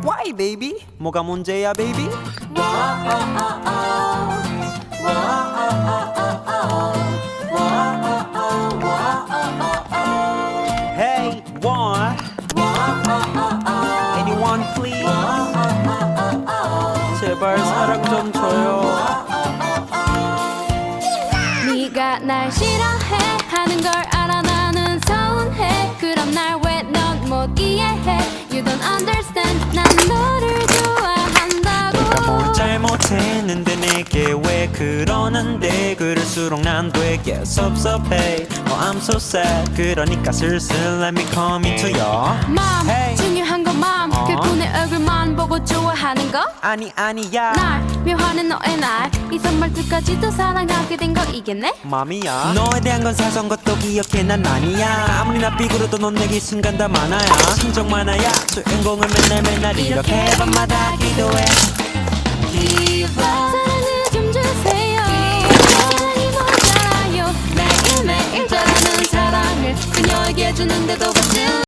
Why baby? 뭐가 문제야 baby? Hey, what? Anyone please? 제발 사랑 좀 줘요. 네가 날 싫어해 하는 걸 알아 나는 서운해. 그럼 날 왜 넌 못 이해해? You don't understand. 난 너를 좋아한다고. 뭘 잘못했는데 내게 왜 그러는데 그럴수록 난 되게 섭섭해. Oh I'm so sad. 그러니까 슬슬 let me come into your 맘 Hey. 중요한 건 맘. 그분의 얼굴만 보고 좋아하는 거. 아니야 날 묘하는 너의 날 이 선물들까지도 사랑하게 된 거 이겠네? 맘이야. 너에 대한 건 사소한 것도 기억해 난 아니야. 아무리 나 삐그러도 넌 내게 순간 다 많아야. 심정 많아야 주인공을 맨날 이렇게 밤마다 기도해. 사랑을 좀 주세요. 사랑이 모자라요. 매일매일 잘하는 사랑을 그녀에게 주는데도 받지